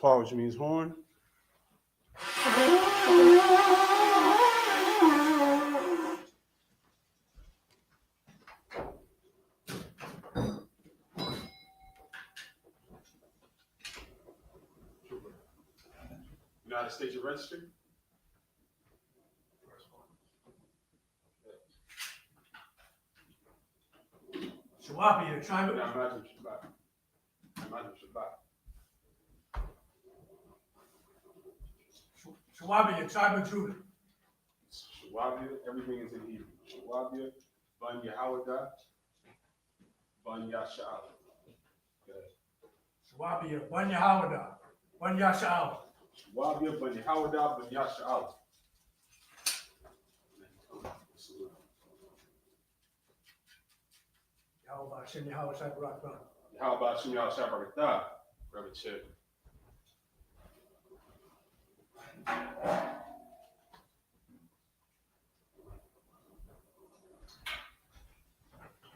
part, which means horn. United States you're registered? Shawabia, tribe of Shawabia, tribe of Judah. Shawabia, everything is in Hebrew. Shawabia, Ban Yahawada, Ban Yasha'al. Shawabia, Ban Yahawada, Ban Yasha'al. Shawabia, Ban Yahawada, Ban Yasha'al. Yahweh Hashem, Yahweh Shabbat. How about Shim Yahweh Shabbat? Grab a chair.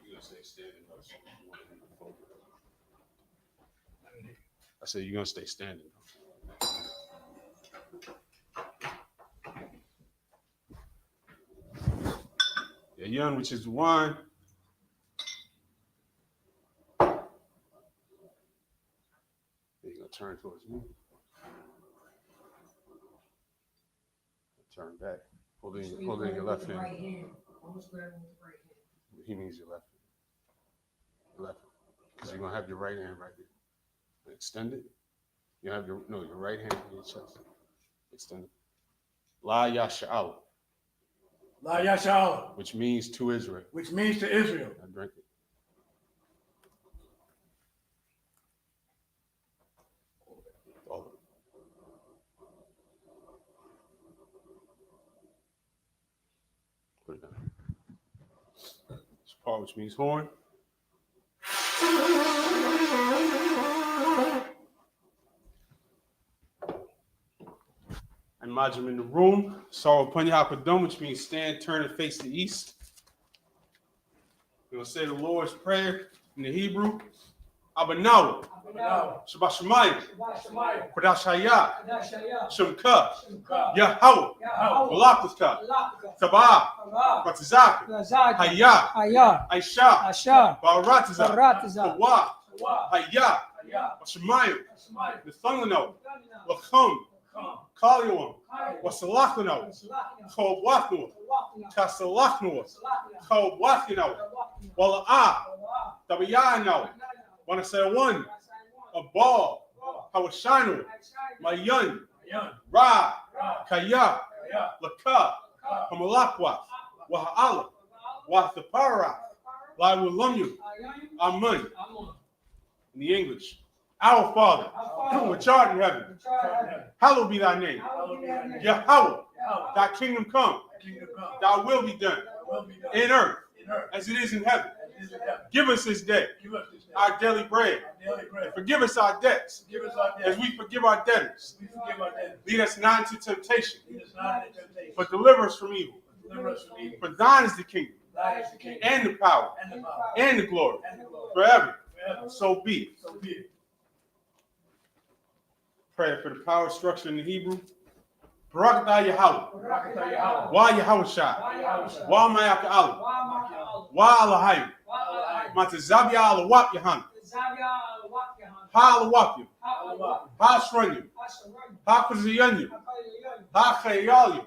You're gonna stay standing. I said you're gonna stay standing. Yeah, young, which is wine. You're gonna turn towards me. Turn back. Holding your left hand. Right hand. Almost grabbing with the right hand. He means your left hand. Left. Because you're gonna have your right hand right here. Extend it. You have your right hand in your chest. Extend it. La Yasha'al. La Yasha'al. Which means to Israel. Which means to Israel. I drink it. All of it. Put it down. This part, which means horn. And Majim in the room. Saw Punya Hapadum, which means stand, turn, and face the east. We're going to say the Lord's Prayer in the Hebrew. Abanaw. Shabbat Shemayim. Kodash Hayah. Shemka. Yahweh. Malakutah. Tabah. Batizaka. Hayah. Aisha. Baratizah. Kawah. Hayah. Shemayim. Nathangano. Lachum. Kalion. Wasalachano. Kawakno. Kasalachno. Kawakno. Wala'ah. Tabayano. Want to say one, a ball, Hawashanu, Mayan, Ra, Kaya, Laka, Hamalakwa, Waha'ala, Wathapara, Laiwulamu, Amun. In the English, our Father, which art in heaven, hallowed be thy name. Yahweh, thy kingdom come, thy will be done in earth as it is in heaven. Give us this day our daily bread. Forgive us our debts as we forgive our debtors. Lead us not into temptation, but deliver us from evil. For thine is the kingdom, and the power, and the glory, forever. So be it. Prayer for the power structure in the Hebrew. Barakatah Yahweh. Wa Yahweh Shai. Wa Mayaka Allah. Wa Alahayu. Matazabia Alawak Yahan. Ha Alawak you. Ha Shranyum. Ha Kuzayanyum. Ha Chayalyum.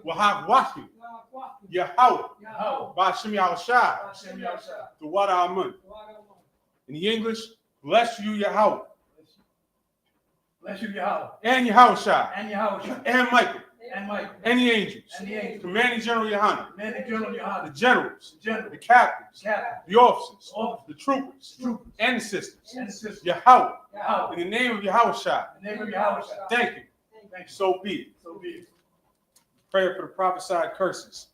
Wa Ha Wakim. Yahweh. Bashim Yahushai. To what Amun. In the English, bless you, Yahweh. Bless you, Yahweh. And Yahushai. And Yahweh. And Michael. And Michael. And the angels. And the angels. Commanding General Yohanan. Commanding General Yohanan. The generals. The general. The captains. Captain. The officers. Officers. The troopers. Troopers. And the sisters. And the sisters. Yahweh. Yahweh. In the name of Yahushai. In the name of Yahweh. Thank you. Thank you. So be it. So be it. Prayer for the prophesied curses.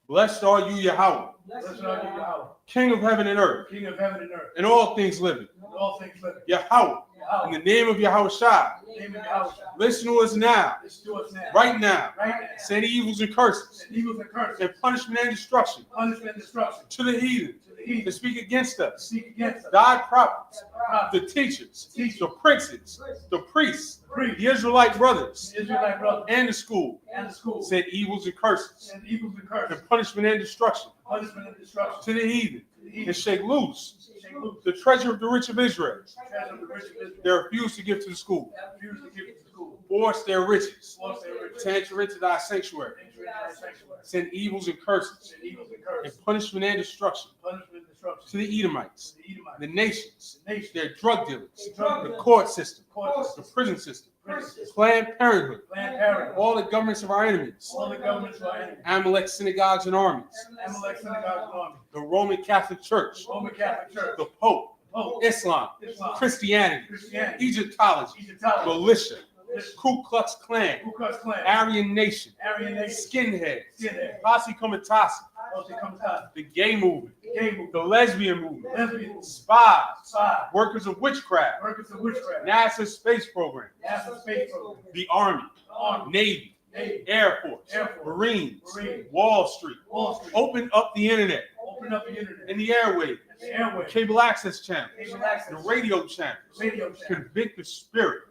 Blessed are you, Yahweh, Blessed are you, Yahweh. King of heaven and earth, King of heaven and earth. and all things living. And all things living. Yahweh, Yahweh. In the name of Yahushua, Name of Yahweh. listen to us now, Listen to us now. right now. Right now. Say the evils and curses, And evils and curses. and punishment and destruction Punishment and destruction. to the heathen To the that heathen. speak against us, Speak against us. thy prophets, Prophet. the teachers, the princes, the priests, Priest. the Israelite brothers, Israelite brothers. and the school, And the school. said evils and curses, And evils and curses. and punishment and destruction Punishment and destruction. to the heathen, To the and heathen. shake loose Shake loose. the treasure of the rich of Israel. Treasure of the rich of Israel. They refuse to give to the school, Refuse to give it to school. force their riches, Force their riches. to enter into thy sanctuary, Enter into our sanctuary. send evils and curses, And evils and curses. and punishment and destruction Punishment and destruction. to the Edomites, To the Edomites. the nations, The nation. their drug dealers, Drug the dealers. court system, Court the system. prison system, Prison. Planned Parenthood, Planned Parenthood. all the governments of our enemies, All the governments of our enemies. Amalek synagogues and armies, Amalek synagogue and army. the Roman Catholic Church, Roman Catholic Church. the Pope, Pope. Islam, Islam. Christianity, Christianity. Egyptology, Egyptology. militia, Militia. Ku Klux Klan, Ku Klux Klan. Aryan Nation, Aryan Nation. skinheads, Skinhead. Posse Comitatus, Also comes out. the gay movement, Gay movement. the lesbian movement, Lesbians. spies, Spies. workers of witchcraft, Workers of witchcraft. NASA space program, NASA space program. the Army, Army. Navy, Navy. Air Force, Air Force. Marines, Marines. Wall Street, Wall Street. open up the internet Open up the internet. and the airwaves, And the airway. cable access channels, Cable access. the radio channels, Radio channel. convict the spirit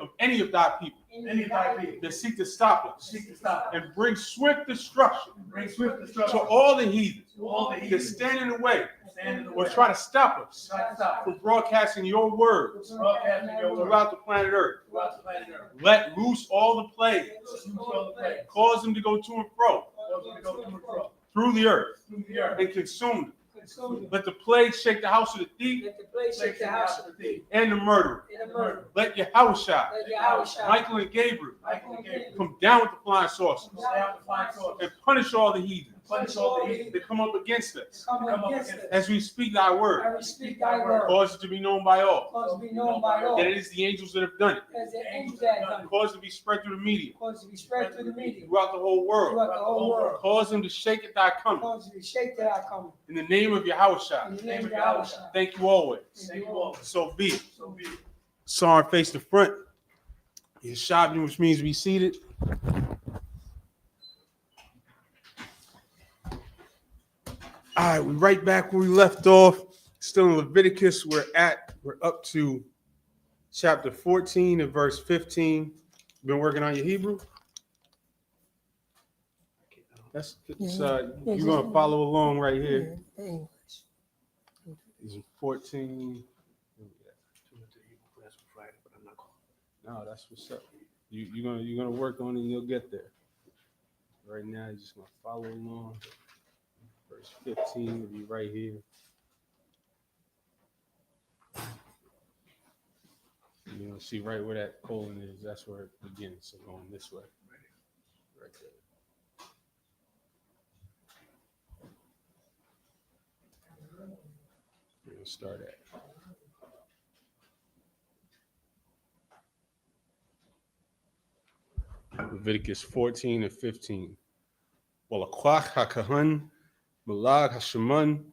of any of thy people Any of thy people. that seek to stop us Seek to stop. and bring swift destruction Bring swift to destruction. all the heathen To all the that heathen. stand in the way Stand in the or way. try to stop us Try to stop. from broadcasting your words Broadcasting your word. throughout the planet Earth. Throughout the planet Earth. Let loose all the plagues, Use all the plagues. cause them to go to and fro Cause them to go to and fro. through the earth Through the earth. and consume them. Consume them. Let the plagues shake the house of the thief Let the place shake the house of the thief and the murderer. and the murderer. Let Yahushua, Let Yahushua, Michael and Gabriel Michael and Gabriel. come down with the flying saucers Come down to find source. and punish all the heathen Punish all the heathen. that come up against us come against us. as we speak thy word. And we speak thy word. Cause it to be known by all Cause to be known by all. that it is the angels that have done it. As the angels that have done it. Cause it to be spread through the media Cause to be spread through the media. throughout the whole world. Throughout the whole world. Cause them to shake at thy coming. Cause to be shake that I come. In the name of In Yahushua. the name of Yahushua. Thank you always. Thank you all. So be it. So be it. Sorry, face the front. Yeshabim, which means be seated. All right, we're right back where we left off. Still in Leviticus. We're up to chapter 14 and verse 15. Been working on your Hebrew? You're gonna follow along right here. These are 14. No, that's what's up. You're gonna work on it and you'll get there. Right now, you're just gonna follow along. Verse 15 will be right here. You're gonna see right where that colon is. That's where it begins. So going this way. Right there. We're gonna start at. Leviticus 14 and 15. Walakwach hakahan, malag hashaman,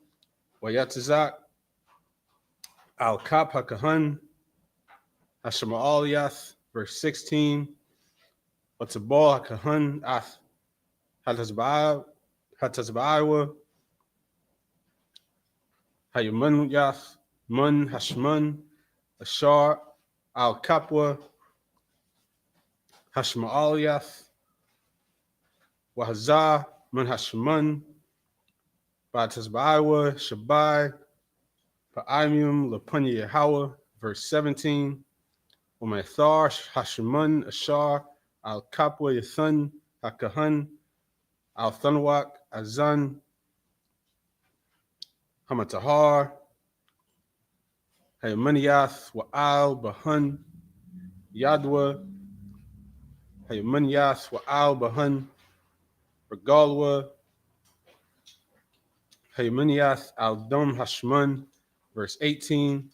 wayatazak, al kap hakahan, hashama verse 16. Watabal hakahan, ath hatazbaawa, hayuman yath, mun hashman, ashar, al kapwa, Hashma Aliyath, Wahazah, Man Hashman, Batazbaiwa, Shabai, Pa'imium, Lapunya Yehawa, verse 17, Umaythar, Hashman, Ashar, Al Kapwa Yathan, Hakahan, Al Thanwak, Azan, Hamatahar, Hayamaniyath, Wa'al, Bahan, Yadwa, Hayamaniyath wa'al bahan, Regalwa, Hayamaniyath al dom hashman, verse 18,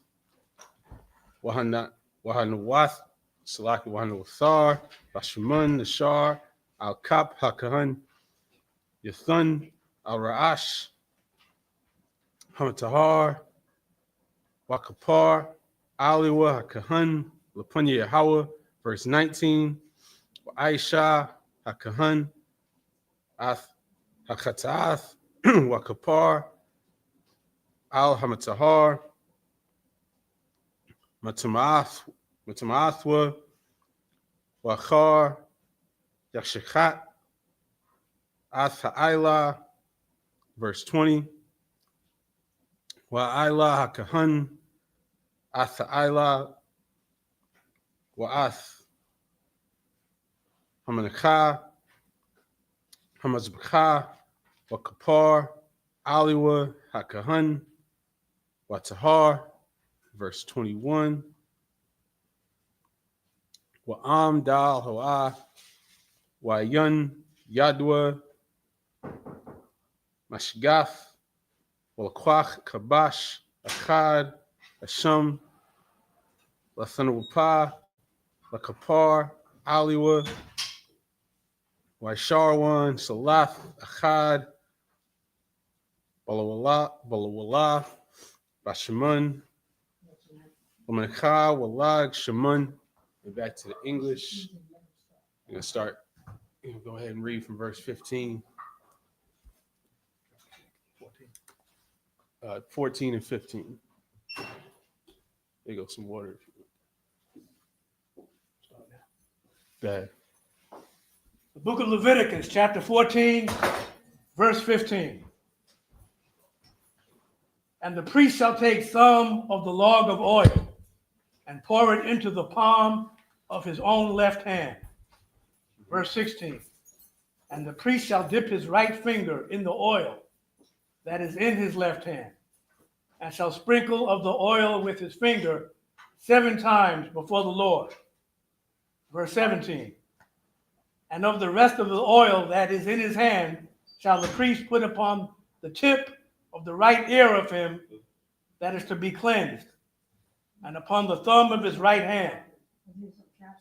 Wahanuwath, Salaki Wahanuwathar, Hashman, Nashar, al kap hakahan, Yathan, al ra'ash, Hamatahar, Wakapar, Aliwa HaKahan, Lapunya Yahweh, verse 19. Aisha HaKahan, Ath HaKata'ath, Wakapar, Al Hamatahar, Matamathwa, Wachar, Yashichat, Ath Ha'ila, verse 20. Wa'ila HaKahan, Ath Ha'ila, Wa'ath Hamanakah, Hamazbakah, Wakapar, Aliwa HaKahan, Watahar, verse 21. Wa'am Dal Ha'ah, Wa'yun Yadwa, Mashgath, Walakwach Kabash, Achad, Asham, Lathanawapa, Lakapar, Aliwa, Waisharwan, Salath, Achad, Balawala, Bashamun, Wamanakha, Walag, Shamun. And back to the English. I'm going to start. Go ahead and read from verse 15. 14 and 15. There you go, some water. Go ahead. The book of Leviticus, chapter 14, verse 15. And the priest shall take some of the log of oil and pour it into the palm of his own left hand. Verse 16. And the priest shall dip his right finger in the oil that is in his left hand, and shall sprinkle of the oil with his finger 7 times before the Lord. Verse 17. And of the rest of the oil that is in his hand shall the priest put upon the tip of the right ear of him that is to be cleansed, and upon the thumb of his right hand,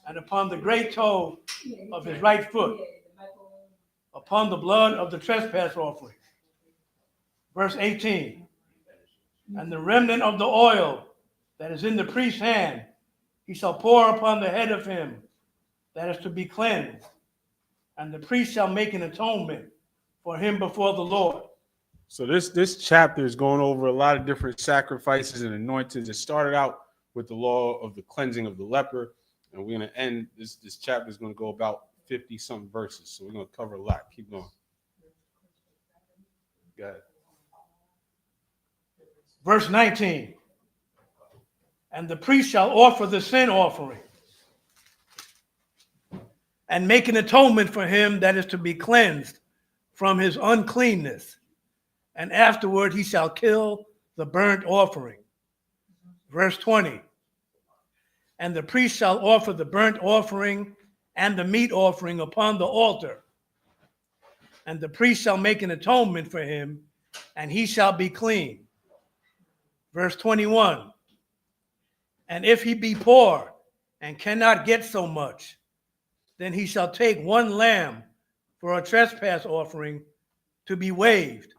and upon the great toe of his right foot, upon the blood of the trespass offering. Verse 18. And the remnant of the oil that is in the priest's hand he shall pour upon the head of him that is to be cleansed, and the priest shall make an atonement for him before the Lord. So this chapter is going over a lot of different sacrifices and anointings. It started out with the law of the cleansing of the leper, and we're going to end this chapter is going to go about 50-something verses. So we're going to cover a lot. Keep going. Go ahead. Verse 19. And the priest shall offer the sin offering and make an atonement for him that is to be cleansed from his uncleanness. And afterward he shall kill the burnt offering. Verse 20. And the priest shall offer the burnt offering and the meat offering upon the altar. And the priest shall make an atonement for him, and he shall be clean. Verse 21. And if he be poor and cannot get so much, then he shall take 1 lamb for a trespass offering to be waved,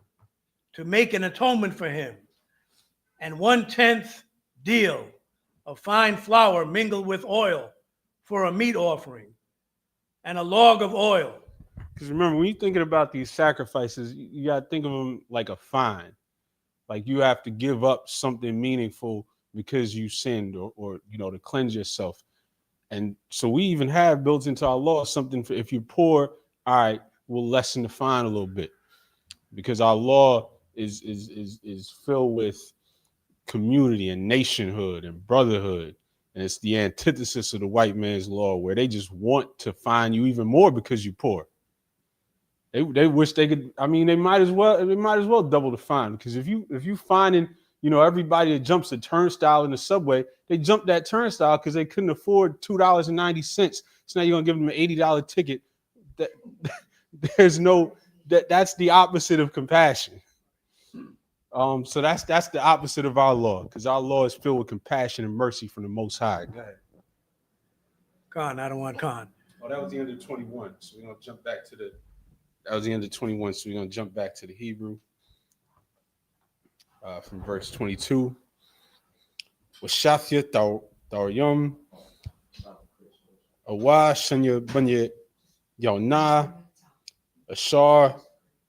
to make an atonement for him, and 1/10 deal of fine flour mingled with oil for a meat offering, and a log of oil. Because remember, when you're thinking about these sacrifices, you got to think of them like a fine. Like you have to give up something meaningful because you sinned or to cleanse yourself. And so we even have built into our law something for if you're poor, all right, we'll lessen the fine a little bit. Because our law is filled with community and nationhood and brotherhood. And it's the antithesis of the white man's law, where they just want to fine you even more because you're poor. They wish they could. I mean, they might as well double the fine, because if you finding everybody that jumps a turnstile in the subway, they jumped that turnstile because they couldn't afford $2.90. So now you're gonna give them an $80 ticket. That's the opposite of compassion. So that's the opposite of our law, because our law is filled with compassion and mercy from the Most High. Go ahead. Con, I don't want con. Oh, that was the end of 21. So we're gonna jump back to the. That was the end of 21. So we're gonna jump back to the Hebrew from verse 22. Washafia Taryum, Awa Shanya Bunya Yona, Ashar,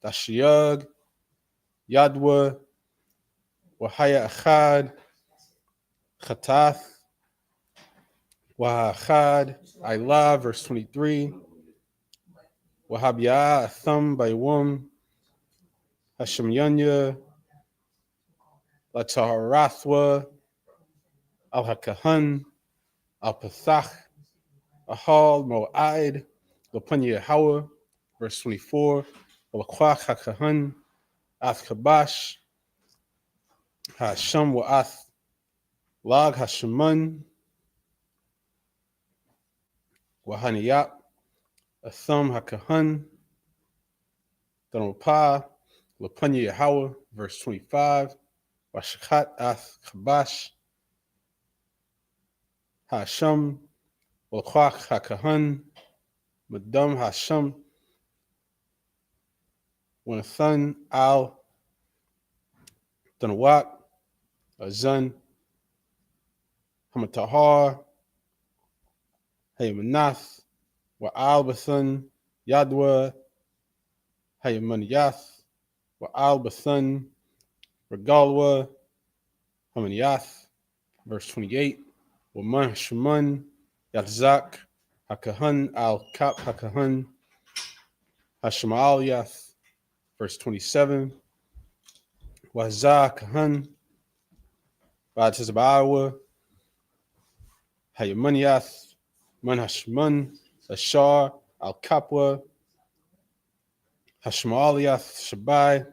Dashiyag, Yadwa, Wahaya Achad, Khatath, Wahachad, Ilah, verse 23, Wahabiyah, Atham, Baywum, Hashem Yanya, Lataharathwa, Al Hakahan, Al Pathach, Ahal, Mo'aid, Lapunya Hawa, verse 24, Walakwach Hakahan, Ath Kabash, Hasham Wa'ath, Lag Hasheman, Wahaniyat, Atham Hakahan, Danopah, Lapunya Hawa, verse 25, Washachat Ath Kabash, Hasham, Walakwach Hakahan, Madam Hasham, Wanathan Al, Danawat, Azan, Hamatahar, Hayamanath, Wa'al Bathan, Yadwa, Hayamaniyath, Wa'al Bathan, Regalwa, Hamaniyath, verse 28, Waman Shaman, Yatzak, Hakahan Al Kap Hakahan, Hashemal Yath, verse 27, Wazah Kahan, Batizabawa, Hayamaniyath, Man Hashman, Ashar, Al Kapwa, Hashmaliath Shabai,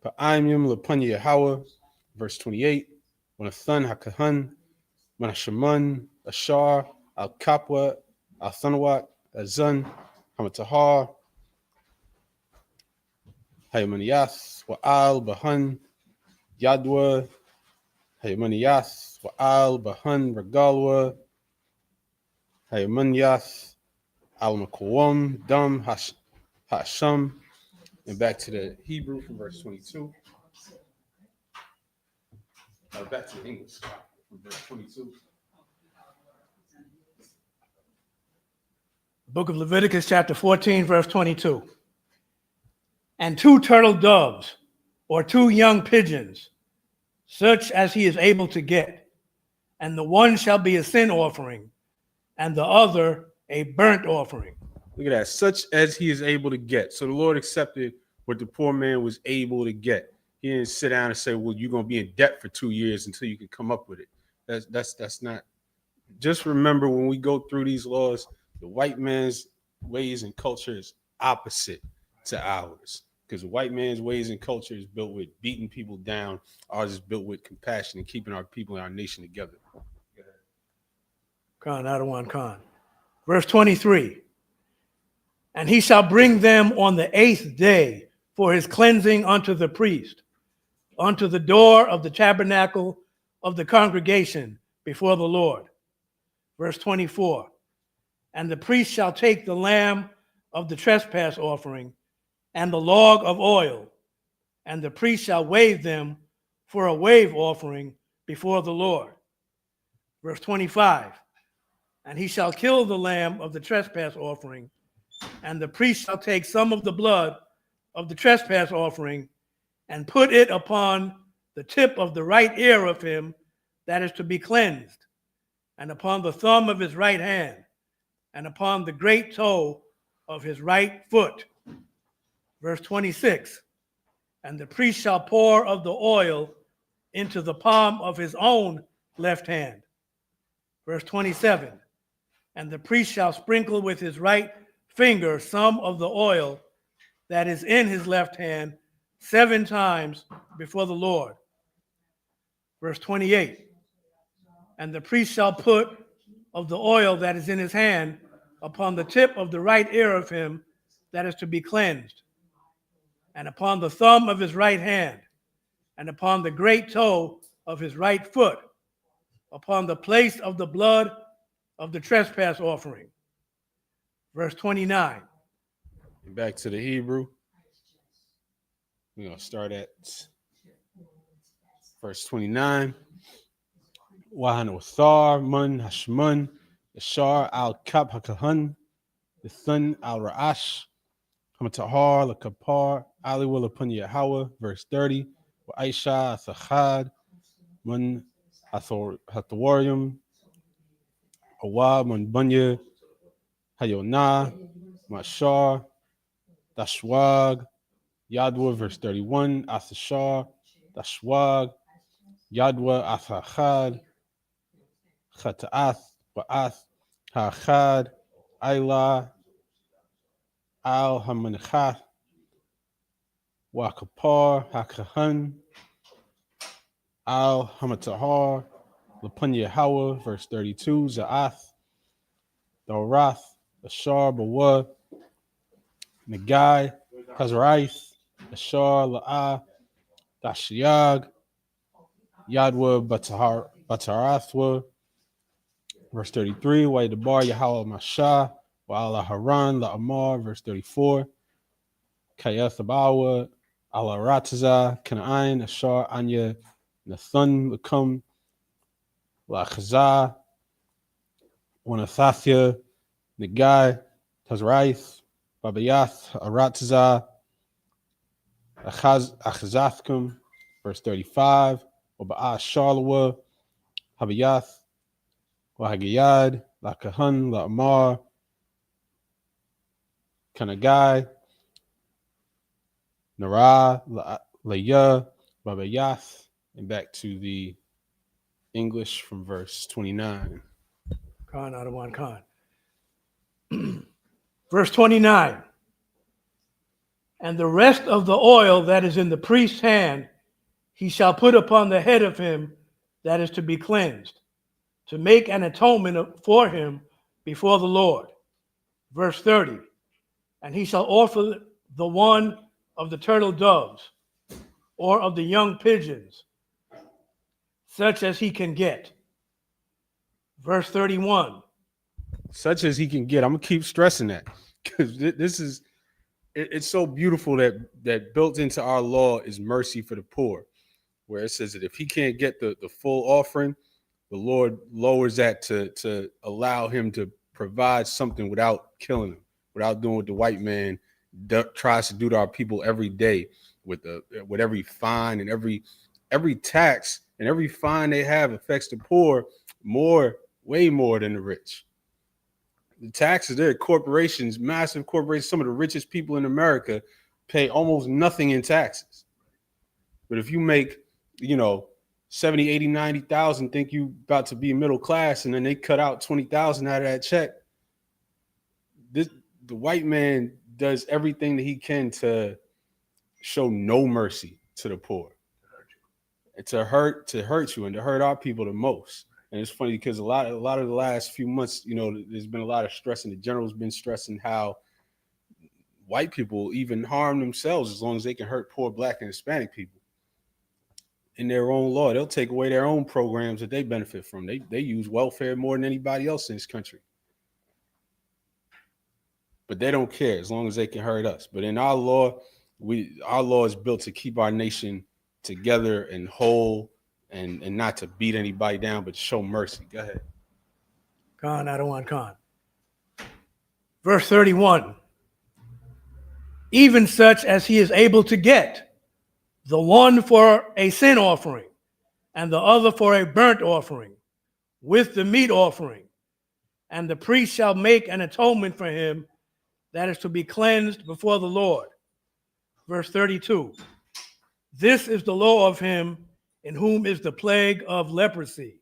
Pa'imim Lapunya Yahawa, verse 28, Wanathan Hakahan, Manashaman, Ashar, Al Kapwa, Al Thanawat, Azan, Hamatahar, Hayamaniyath, Wa'al Bahan, Yadwa, Hayamaniyath, Wa'al Bahan, Regalwa, Hayamaniyath, Al Makawam, Dam, Hasham, and back to the Hebrew from verse 22. Back to the English from verse 22. Book of Leviticus, chapter 14, verse 22. And 2 turtle doves, or 2 young pigeons, such as he is able to get. And the one shall be a sin offering, and the other a burnt offering. Look at that, such as he is able to get. So the Lord accepted what the poor man was able to get. He didn't sit down and say, well, you're going to be in debt for 2 years until you can come up with it. That's not. Just remember, when we go through these laws, the white man's ways and culture is opposite to ours. Because the white man's ways and culture is built with beating people down. Ours is built with compassion and keeping our people and our nation together. Khan, Adawan Khan. Verse 23. And he shall bring them on the 8th day for his cleansing unto the priest, unto the door of the tabernacle of the congregation before the Lord. Verse 24. And the priest shall take the lamb of the trespass offering and the log of oil, and the priest shall wave them for a wave offering before the Lord. Verse 25. And he shall kill the lamb of the trespass offering, and the priest shall take some of the blood of the trespass offering and put it upon the tip of the right ear of him that is to be cleansed, and upon the thumb of his right hand, and upon the great toe of his right foot. Verse 26, and the priest shall pour of the oil into the palm of his own left hand. Verse 27, and the priest shall sprinkle with his right finger some of the oil that is in his left hand 7 times before the Lord. Verse 28, and the priest shall put of the oil that is in his hand upon the tip of the right ear of him that is to be cleansed, and upon the thumb of his right hand, and upon the great toe of his right foot, upon the place of the blood of the trespass offering. Verse 29. And back to the Hebrew. We're going to start at verse 29. Wahanothar, Mun Hashmun, Yashar al Kab Hakahan, the Thun al Ra'ash, Hamatahar, Lakapar, Ali Willapun Yahweh, verse 30, Wa Aisha Thachad, Mun Hathorium, Hawa Mun Bunya, Hayonah, Mashar, Dashwag, Yadwa, verse 31, Athashar, Dashwag, Yadwa, Athachad, Chata'ath, Wa'ath, Ha'achad, Ayla, Al Hamanchath, Wakapar, Hakahan, Al Hamatahar, Lapunya Hawa, verse 32, Za'ath, Dorath, Ashar, Bawa, Nagai, Hazaraith, Ashar, La'ah, Dashiag, Yadwa, Batarathwa, verse 33, Waidabar, Yahweh Mashah, Wa'ala Haran, La'amar, verse 34, Kayath Abawa, Ala Rataza, Kana'ain, Ashar, Anya, Nathun, Lakum, La'chazah, Wanathathia, Nagai, Tazraith, Babayath, Arataza, Achazathkum, verse 35, Waba'ah Sharlawa, Habayath, Wahagiyad, Lakahan, La'amar, Kanagai, Nara, Laya, Babayath, and back to the English from verse 29. Khan, Adawan Khan. Verse 29. And the rest of the oil that is in the priest's hand, he shall put upon the head of him that is to be cleansed, to make an atonement for him before the Lord. Verse 30. And he shall offer the one of the turtle doves, or of the young pigeons, such as he can get. Verse 31. Such as he can get. I'm gonna keep stressing that because this is it's so beautiful that built into our law is mercy for the poor, where it says that if he can't get the full offering, the Lord lowers that to allow him to provide something without killing him, without doing what the white man tries to do to our people every day with every fine and every tax and every fine they have affects the poor way more than the rich. The taxes, they're corporations, massive corporations. Some of the richest people in America pay almost nothing in taxes. But if you make, 70, 80, 90,000, think you about to be middle class, and then they cut out 20,000 out of that check, the white man does everything that he can to show no mercy to the poor. To hurt you and to hurt our people the most. And it's funny because a lot of the last few months, there's been a lot of stress, and the general's been stressing how white people even harm themselves as long as they can hurt poor Black and Hispanic people. In their own law, they'll take away their own programs that they benefit from. They use welfare more than anybody else in this country. But they don't care as long as they can hurt us. But in our law, our law is built to keep our nation together and whole, and not to beat anybody down, but to show mercy. Go ahead. Khan, I don't want Khan. Verse 31. Even such as he is able to get, the one for a sin offering, and the other for a burnt offering, with the meat offering. And the priest shall make an atonement for him that is to be cleansed before the Lord. Verse 32. This is the law of him in whom is the plague of leprosy,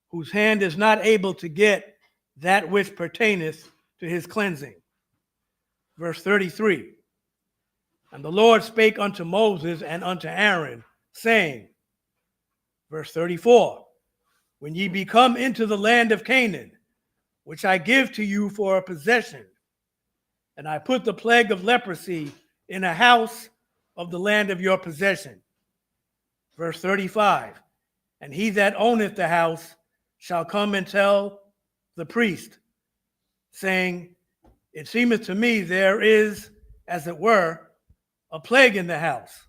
whose hand is not able to get that which pertaineth to his cleansing. Verse 33. And the Lord spake unto Moses and unto Aaron, saying, verse 34, when ye be come into the land of Canaan, which I give to you for a possession, and I put the plague of leprosy in a house of the land of your possession. Verse 35, and he that owneth the house shall come and tell the priest, saying, it seemeth to me there is, as it were, a plague in the house.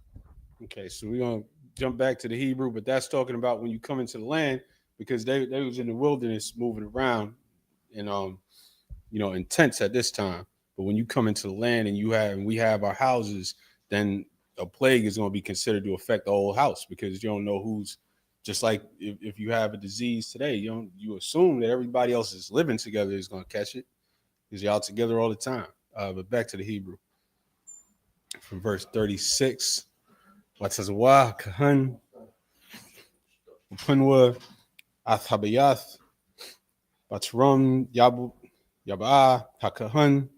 Okay, so we're going to jump back to the Hebrew, but that's talking about when you come into the land, because they was in the wilderness moving around and in tents at this time. But when you come into the land and we have our houses, then a plague is going to be considered to affect the whole house, because you don't know who's, just like if you have a disease today, you assume that everybody else is living together is going to catch it, because you're out together all the time. But back to the Hebrew from verse 36. Watazwa kahan upunwa athabayath batrum yaba hakahan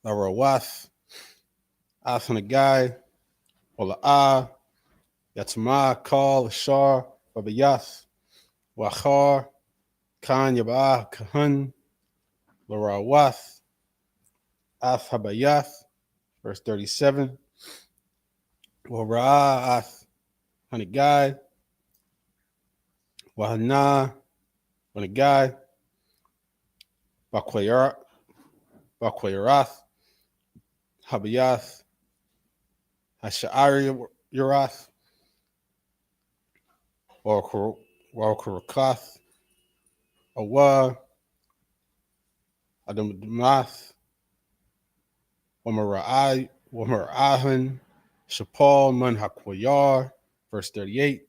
larawath athanagai ola'a yatma kal shar babayath wachar kan yaba kahan larawath athabayath. Verse 37. Wara'ath hanagai wahana hanagai bakwayath habayath hasha'ari yarath warkurakath awa adamamath wamara'ahan shapal man hakwayar. Verse 38.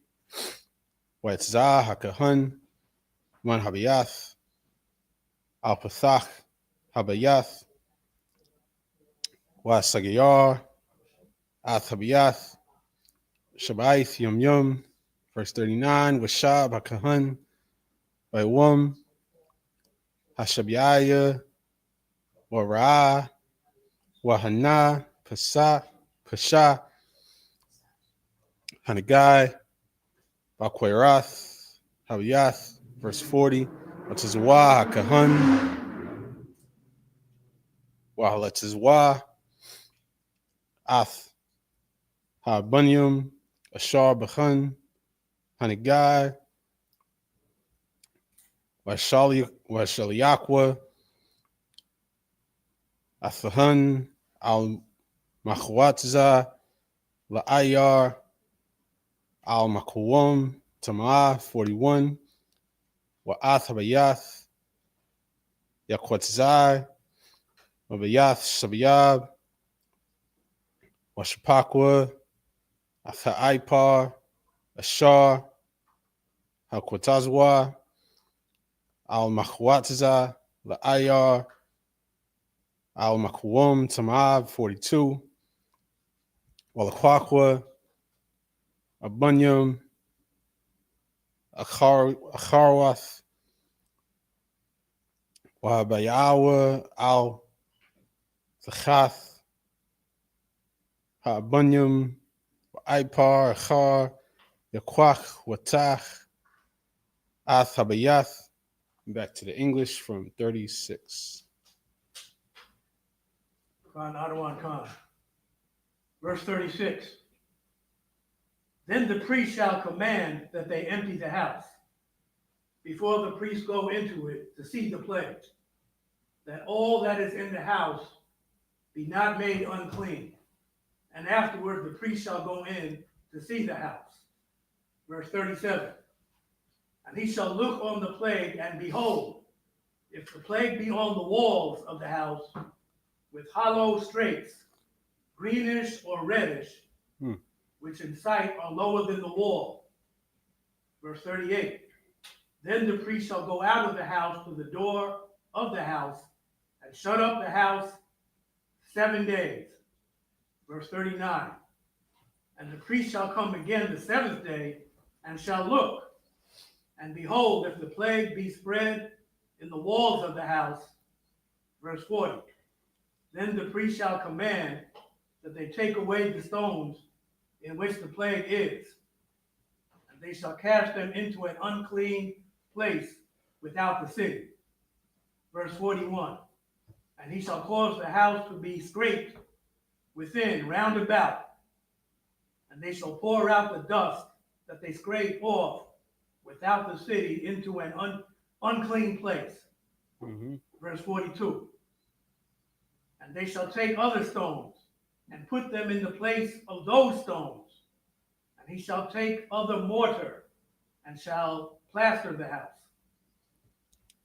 Watzah hakahan man habayath alpathach habayath wasagayar athabayath shabaith yum yum. Verse 39. Washab hakahan baywum hashabyaya wara'ah wahana pasha hanagai bakwayrath habayath. Verse 40. Watazwa hakahan wahalatazwa ath habunyum ashar bachan hanagai washaliyakwa athahan al machwatza la'ayar al makwam tamah. 41. Wa'ath habayath yakwatzai wabayath shabiyab washapakwa atha'aipar ashar hakwatazwa al machwatza la'ayar al makwam tamah. 42. Walakwakwa abunyum acharwath wahabayawa al zachath ha'abunyum wa'aipar achar yakwach watach ath habayath. Back to the English from 36. Khan Adawan Khan. Verse 36. Then the priest shall command that they empty the house before the priests go into it to see the plague, that all that is in the house be not made unclean. And afterward the priest shall go in to see the house. Verse 37. And he shall look on the plague, and behold, if the plague be on the walls of the house, with hollow straits, greenish or reddish, which in sight are lower than the wall. Verse 38. Then the priest shall go out of the house to the door of the house, and shut up the house 7 days. Verse 39. And the priest shall come again the 7th day, and shall look, and behold, if the plague be spread in the walls of the house. Verse 40. Then the priest shall command that they take away the stones in which the plague is, and they shall cast them into an unclean place without the city. Verse 41. And he shall cause the house to be scraped within round about, and they shall pour out the dust that they scrape off without the city into an unclean place. Verse 42. And they shall take other stones and put them in the place of those stones. And he shall take other mortar and shall plaster the house.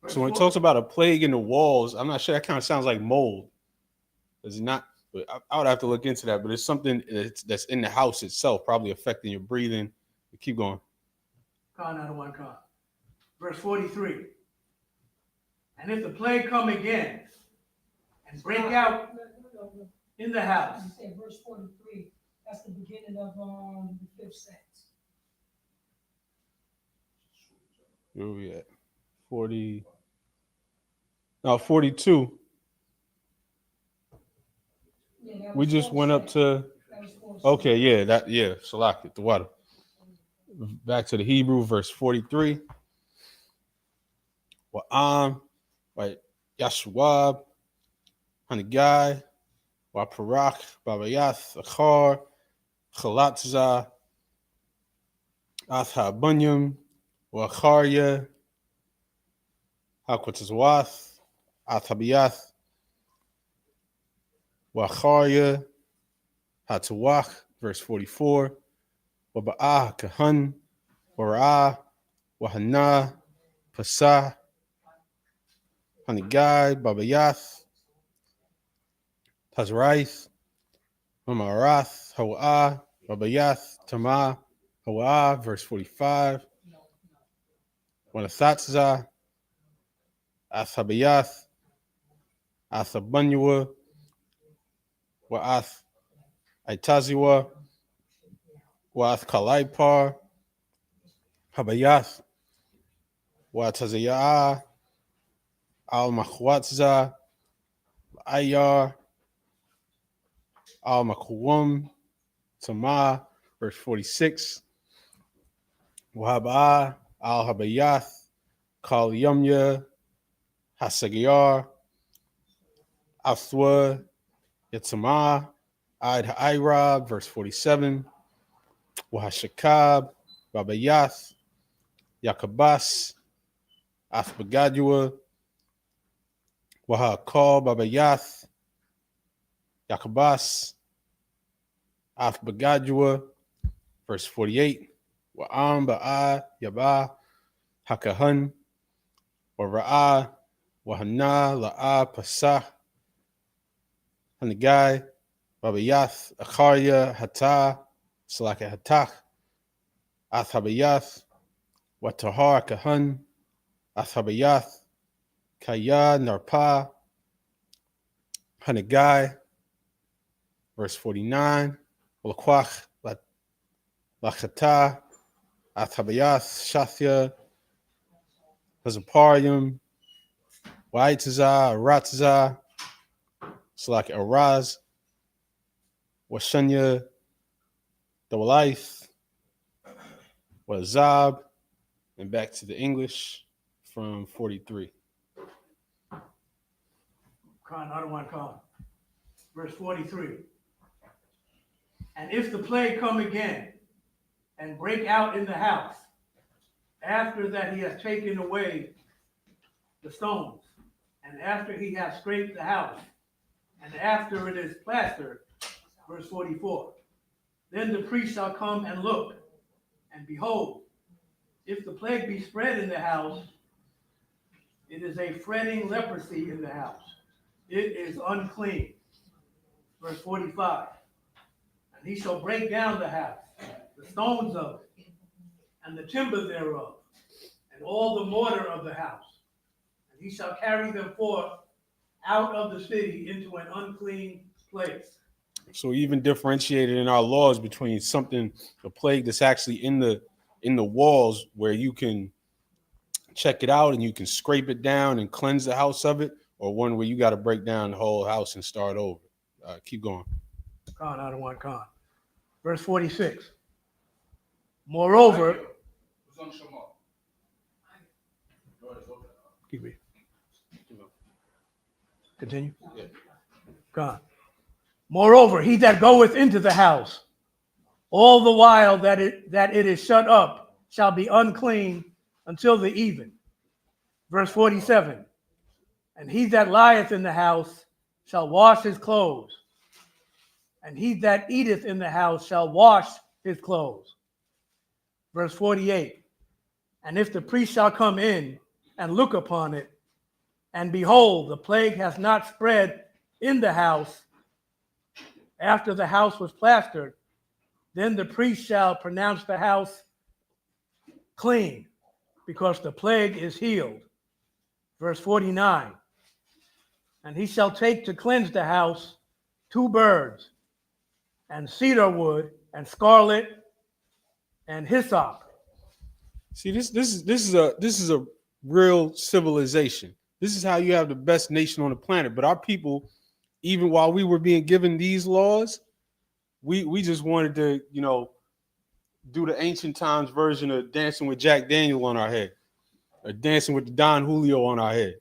Verse So when it 4 talks about a plague in the walls, I'm not sure. That kind of sounds like mold. Is it not? But I would have to look into that. But it's something that's in the house itself, probably affecting your breathing. Keep going. Con out of one con. Verse 43. And if the plague come again and break out No. in the house, You said verse 43, that's the beginning of the 5th sentence. Where are we at? 40. No, 42. Yeah, that We was just fourth went up sentence. to. That was fourth Okay, sentence. yeah, Salak, the water. Back to the Hebrew, verse 43. Wa'am, right? Yashuab, Hanagai, Waparak, Babayath, Achar, Chalatza, Atha Bunyam, Wacharya, Hakwatazwath, Athabiyath, Wacharya, Hatawach, verse 44. Waba'ah, Kahan, Wara'ah, Wahana, Pasah, Hanagai, Babayath, Tazraith, Mamarath, Hawa'ah, Babayath, Tamah, Hawa'ah, verse 45. Wanathatzah, Athabayath, Athabanyua, Wa'ath Aitaziwa, Wa'ath Kalaipar, Habayath, Wa'atazayah, Al Makhwatzah, Ayar, Al Makwum, Tamah, verse 46. Wahabah, Al Habayath, Kal Yumya, Hasagiyar, Athwa, Yatamah, Id Ha'irab, verse 47. Wahashakab, Babayath, Yakabas, Athbagadua, Wahakal, Babayath, Yakabas, Athbagadua, verse 48. Wa'am Ba'a, Yabah, Hakahan, Wara'ah, Wahana, La'ah, Pasah, Hanagai, Babayath, Acharya, Hatah, Salaka Hatach, Athabayath, Watahar, Kahan, Athabayath, Kaya, Narpa, Hanagai, verse 49. Laquach, Lachata, Athabayath, Shathia, Hazaparium, Waitazah, Aratazah, Salak Araz, Washanya, Dawalaith, Wazab, and back to the English from 43. con out of one con. Verse 43. And if the plague come again and break out in the house, after that he has taken away the stones, and after he has scraped the house, and after it is plastered, verse 44, then the priest shall come and look, and behold, if the plague be spread in the house, it is a fretting leprosy in the house. It is unclean. Verse 45, and he shall break down the house, the stones of it, and the timber thereof, and all the mortar of the house. And he shall carry them forth out of the city into an unclean place. So even differentiated in our laws between something, a plague that's actually in the walls where you can check it out and you can scrape it down and cleanse the house of it, or one where you got to break down the whole house and start over. Keep going. Con out of one con. Verse 46. Moreover, keep reading. Continue. Yeah. Con. Moreover, he that goeth into the house, all the while that it is shut up, shall be unclean until the even. Verse 47. And he that lieth in the house shall wash his clothes, and he that eateth in the house shall wash his clothes. Verse 48. And if the priest shall come in and look upon it, and behold, the plague hath not spread in the house after the house was plastered, then the priest shall pronounce the house clean, because the plague is healed. Verse 49, and he shall take to cleanse the house 2 birds, and cedar wood, and scarlet, and hyssop. See, this is a real civilization. This is how you have the best nation on the planet. But our people, even while we were being given these laws, we just wanted to, do the ancient times version of dancing with Jack Daniel on our head, or dancing with the Don Julio on our head.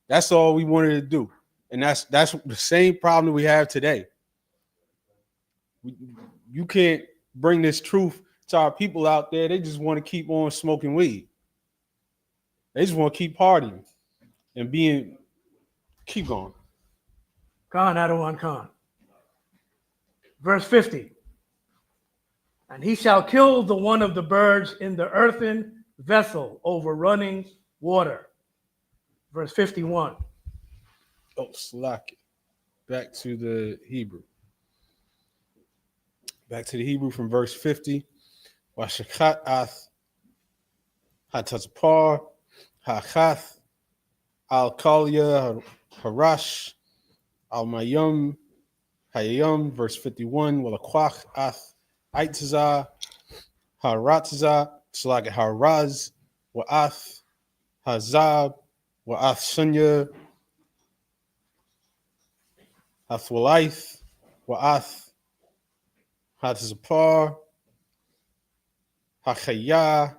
That's all we wanted to do. And that's the same problem we have today. You can't bring this truth to our people out there. They just want to keep on smoking weed. They just want to keep partying and keep going. Khan, Adawan Khan. Verse 50, and he shall kill the one of the birds in the earthen vessel over running water. Verse 51. Oh, slack it. Back to the Hebrew. Back to the Hebrew from verse 50. Washakat ath hatazpar hachath al kalia harash al mayum hayam. Verse 51. Walakwach ath aitza haratza slack haraz wa'ath hazab wa'ath sunya hathwalaith wa'ath Hatazapar, Hachaya,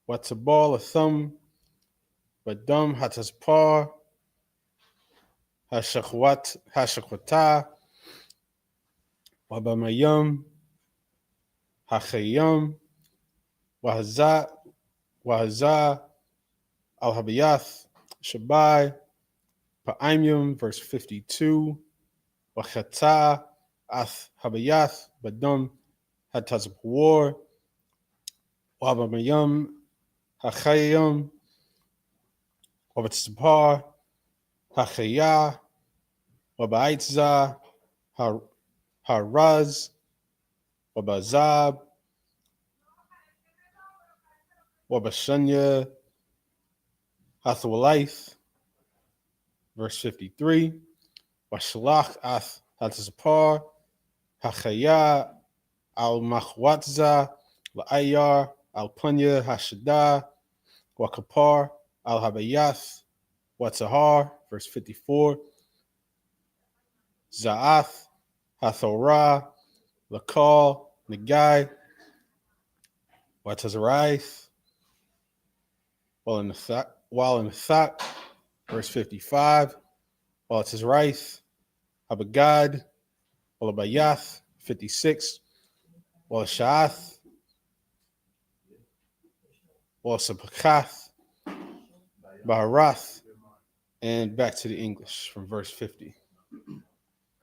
Watabal, a thumb, Badum, Hatazapar, Hashakwata, Wabamayum, Hachayum, Wahaza, Al Habayath, Shabai, Pa'imyum, verse 52, Wachata, Ath Habayath, Badum, Hatazapawar, Wabamayum, Hachayum, Wabatsapar, Hachaya, Wabaitza, Haraz, Wabazab, Wabashanya, Hathwalaith, verse 53, Washalach Ath Hatazapar, Hachaya, Al Machwatza, La'ayar, Al Punya, Hashada, Wakapar, Al Habayath, Watzahar, verse 54, Za'ath, Hathorah, Lakal, Nagai, Watazaraith, while in the Thak, verse 55, while it's his Raith, Abagad, while Abayath, 56, while Sha'ath, while Sapakath, Baharath, and back to the English from verse 50.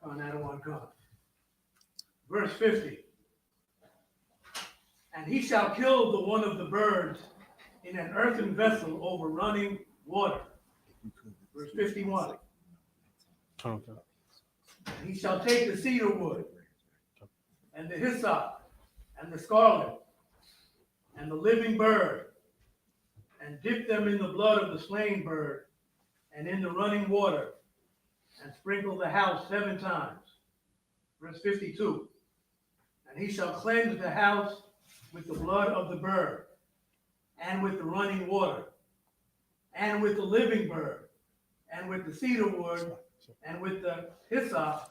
Khan, Adawan Khan. Verse 50, and he shall kill the one of the birds in an earthen vessel over running water. Verse 51, and he shall take the cedar wood, and the hyssop, and the scarlet, and the living bird, and dip them in the blood of the slain bird, and in the running water, and sprinkle the house 7 times. Verse 52, and he shall cleanse the house with the blood of the bird, and with the running water, and with the living bird, and with the cedar wood, and with the hyssop,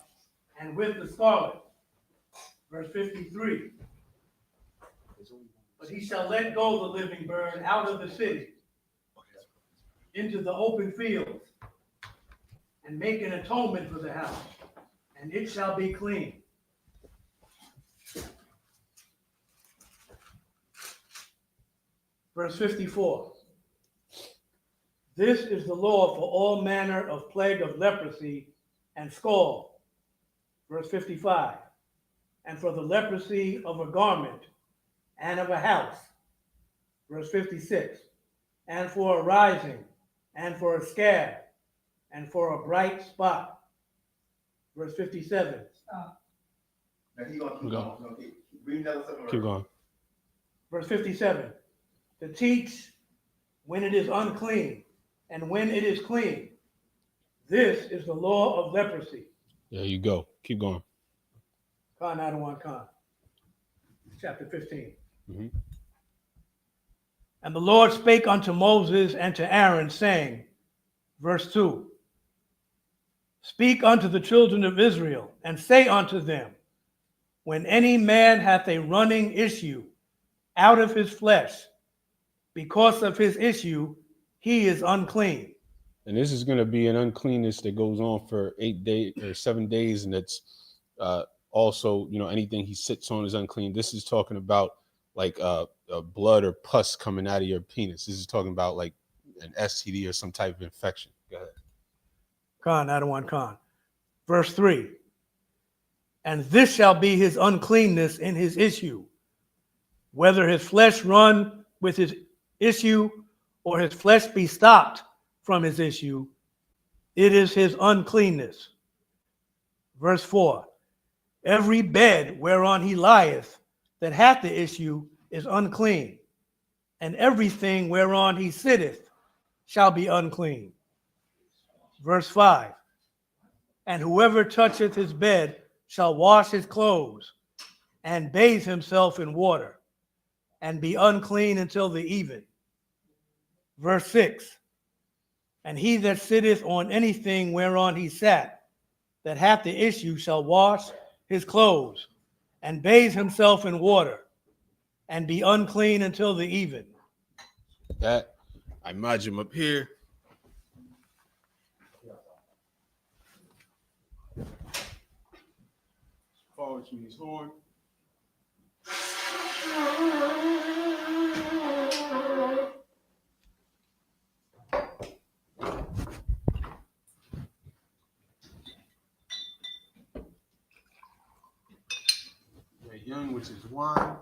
and with the scarlet. Verse 53, but he shall let go the living bird out of the city into the open fields, and make an atonement for the house, and it shall be clean. Verse 54, this is the law for all manner of plague of leprosy and scald. Verse 55, and for the leprosy of a garment and of a house, Verse 56. And for a rising, and for a scab, and for a bright spot. Verse 57. Stop. Now he's gonna keep Go. going. Read another 7 Keep going. Verse 57. To teach when it is unclean, and when it is clean. This is the law of leprosy. There you go. Keep going. Khan Adawan Khan. Chapter 15. Mhm. And the Lord spake unto Moses and to Aaron, saying, verse 2, Speak unto the children of Israel, and say unto them, When any man hath a running issue out of his flesh, because of his issue, he is unclean. And this is going to be an uncleanness that goes on for 8 days or 7 days, and that's also, anything he sits on is unclean. This is talking about like blood or pus coming out of your penis. This is talking about like an STD or some type of infection. Go ahead. Khan, Adawan Khan. Verse 3. And this shall be his uncleanness in his issue, whether his flesh run with his issue or his flesh be stopped from his issue, it is his uncleanness. Verse 4. Every bed whereon he lieth that hath the issue is unclean, and everything whereon he sitteth shall be unclean. Verse 5. And whoever toucheth his bed shall wash his clothes and bathe himself in water and be unclean until the even. Verse 6. And he that sitteth on anything whereon he sat that hath the issue shall wash his clothes and bathe himself in water and be unclean until the even. That I imagine him up here. Forward to his horn. Young, which is wine.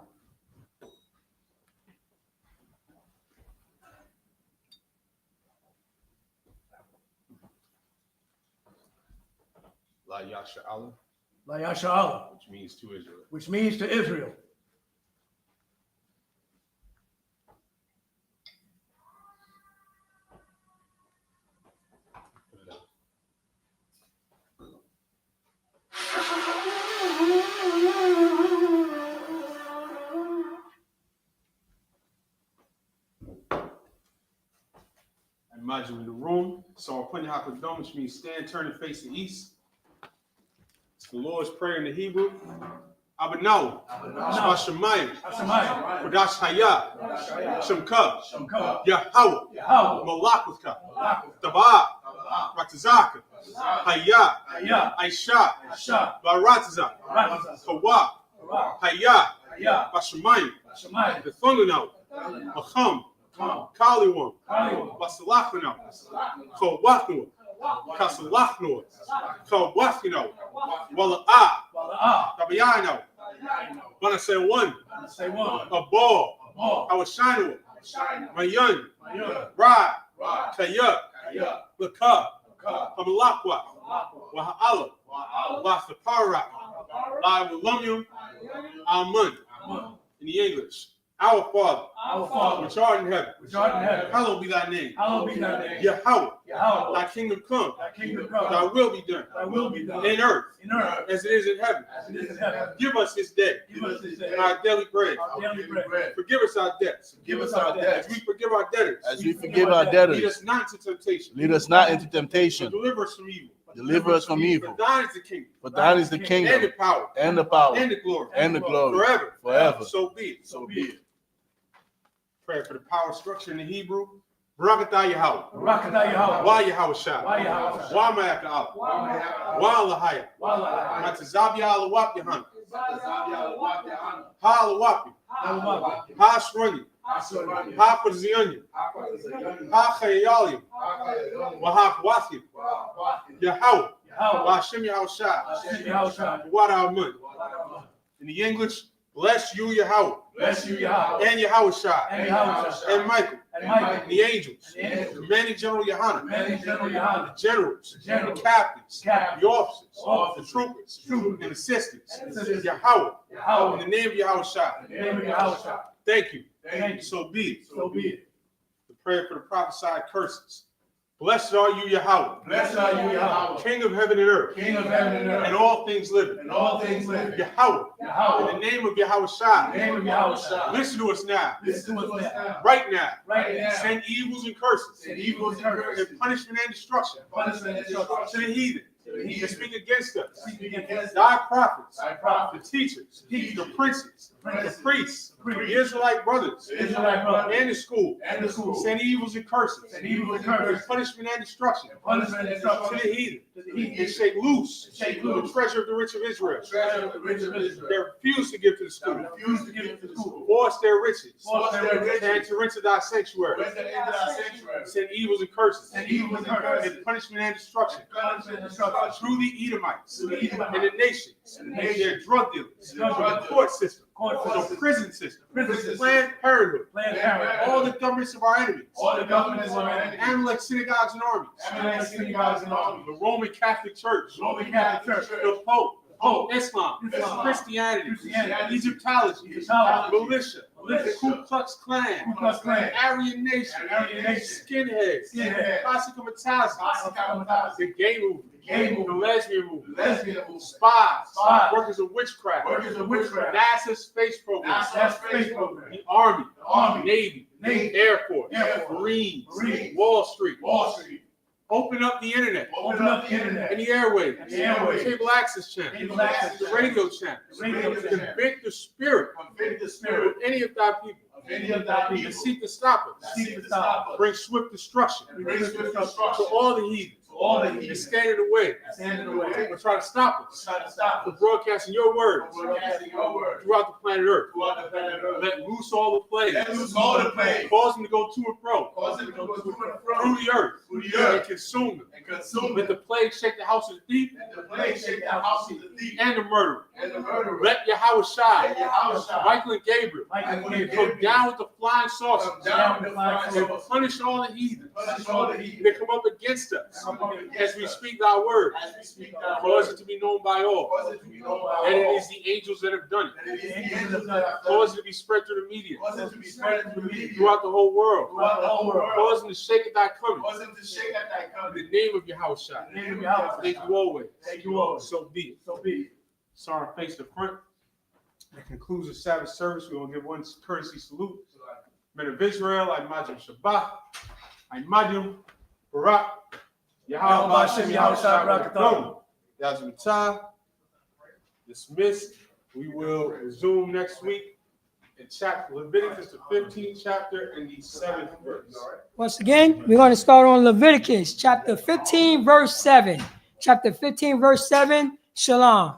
La Yasha Allah, La Yasha Allah, which means to Israel. which means to Israel. Imagine in the room, so Upon Hakadom, which means stand, turn, and face the east. It's the Lord's Prayer in the Hebrew. Abanaw, Shashamayim, Kodash Hayah, Shemka, Yahweh, Malakutka, Tabah, Ratazaka, Hayah, Aisha, Baratazak, Hawa, Hayah, Bashamayim, the thunder now, Macham, Kaliwan, Basalachno, Kowakno, Kasalachno, Kowakno, Wala'a, Tabayano. When I say one, a ball, I was shining, Mayan, Rad, Kaya, Laka, Kamalakwa, Waha'ala, Lafapara, Lawalumyum, Amun, in the English. Our Father, which art in heaven, hallowed be thy name. Yahweh, thy kingdom come, thy will be done, in earth, as it is in heaven. Give us this day our daily bread. Forgive us our debts, as we forgive our debtors. Lead us not into temptation, temptation. but deliver us from evil. Deliver us from evil. For thine is the kingdom, For thine is the kingdom, and the power, and the power, and the glory, and the glory, forever. forever. So be it. So be it. Prayer for the power structure in the Hebrew. Barakatah Yahweh. Barakatah Yahweh. Why Yahweh Shah? Why Yahweh Shah? Why Ma'aka Allah? Why Allahaya? Matazabya Alawap Yahan. Ha Alawapi. Ha Shrungi. Ha Pazianya. Ha Chayalim. Wahak Wathim. Yahweh. Washem Yahweh Shah. What our mun. In the English, bless you, Yahweh. Bless you, Yahweh. and Yahushua, And Yahushua. and Michael, And Michael. the angels, And the angels. commanding General Yohanan, Commanding General the Yohanan. generals, The generals, the captains, captains, the officers, officers, the troopers, troopers, and assistants, and assistants, Yahweh, Yahweh. in the name of Yahushua. In the name of Yahushua. Thank you. Thank you. So be it. So be it. The prayer for the prophesied curses. Blessed are you, Yahweh, Blessed are you, Yahweh, King of heaven and earth, King of heaven and earth, and all things living. and all things living. Yahweh, Yahweh. in the name of In the Yahushua, name of Yahushua. listen to us now, Listen to us now. right now. Right now. Send evils and curses, Send evils and curses, and punishment and destruction punishment and to destruction the heathen to the that heathen speak against us, speaking against thy prophets, thy the prophets, teachers, teachers, the princes, the princes, the priests, the priests, the Israelite brothers, the Israelite brothers, and the school. and the school. Send evils and curses, Send evils and curses, punishment and destruction punishment and to destruction the heathen to the and heathen. shake loose Shake the loose treasure of the rich of Israel. treasure of the rich of Israel. They refuse to give to the That school. refuse to give it to the school. Force their riches. Force their And riches. to enter thy sanctuary. Went into our sanctuary. Send evils and curses. Send evils and curses. And punishment and destruction. Punishment and destruction. Through the Edomites. Through the Edomites. And the nations. And the And nations. their drug dealers. And their drug The court system. Court The system. prison system. Prison system. Planned Parenthood. Planned Parenthood. All the governments of our enemies. All the governments of our enemies. Amalek synagogues and armies. Amalek synagogues and armies. The Roman Catholic Church. Roman Catholic Church. The Pope. Pope. Islam. Islam. Christianity. Christianity. Egyptology. Egyptology. Militia. Militia. Ku Klux Klan. Ku Klux Klan. Aryan Nation. Aryan Nation. Skinheads. Skinheads. Classical Metazi. The gay movement. The gay The movement. lesbian movement. Lesbian movement. Spies. Spies. Workers of witchcraft. Workers of witchcraft. NASA space program. NASA space program. The Army. The Army. Navy. Navy. Air Force. Air Force. Marines. Marines. Wall Street. Wall Street. Open up the internet. Open up the internet. And the airwaves. And the airwaves. Cable access channel. Cable access The channel. radio channel. The radio channel. Convict the spirit Convict the of spirit any of thy people. of any of thy And people. seek to stop us. Seek to stop us. Bring swift destruction Bring swift to destruction all the heathen. to all the And heathen. stand in the way. Stand in the way. Or try to stop us Try to stop from us. broadcasting your words Broadcasting your word throughout the planet Earth. throughout the planet Earth. Let loose all the plagues. Let loose all the plagues. Cause them to go to and fro Cause them to go to and through fro the earth through the earth and consume them. and consume Let them. the plague shake the house of the thief Let the plague shake the house of the thief and the murderer. and the murderer. Let Yahushua, Let Yahushua, Michael and Gabriel, Michael and come Gabriel, down with the flying saucers come down with the flying and saucers. punish all the heathen Punish all the heathen. that come up against us Come up against as we us. speak thy word. As we speak thy Cause word. it to be known by all. Cause it to be known by And it all. is the angels that have done it. And it is the angels that have done Cause it. it to be spread through the media Cause it to be spread through the media. throughout the whole world. Throughout the whole world. Cause them to shake at thy coming. Cause them to shake at thy In coming. the name of Yahushua. In the name of Yahushua. Thank you always. Thank you always. So be it. So be it. Sorry, face the front. That concludes the Sabbath service. We will give one courtesy salute. Men of Israel, I imagine Shabbat, I imagine Barak, Yahweh Hashem, Yahweh Shabbat, Yazmutah, dismissed. We will resume next week in chapter Leviticus, the 15th chapter and the 7th verse. Once again, we're going to start on Leviticus chapter 15, verse 7. Chapter 15, verse 7. Shalom.